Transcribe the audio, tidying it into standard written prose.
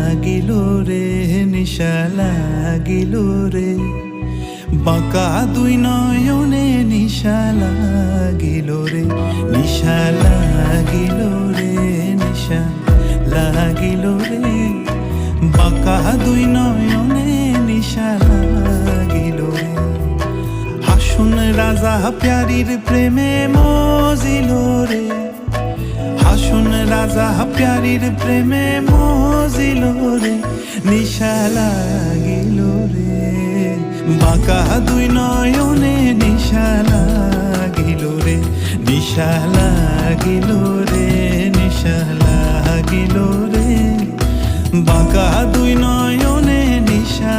লাগিল রে নিশা লাগিল রে বাঁকা দুই নয়নে নিশা লাগিল রে নিশা লাগিল রে নিশা লাগিল রে বাঁকা দুই নয়নে নিশা লাগিল রে হাসুন রাজা প্যারির প্রেমে মজিল রে হাসুন রাজা প্যারির প্রেমে মজিল রে নিশা লাগিল রে বাঁকা দুই নয়নে নিশা লাগিল রে নিশা লাগিল রে নিশা লাগিল রে বাঁকা দুই নয়নে নিশা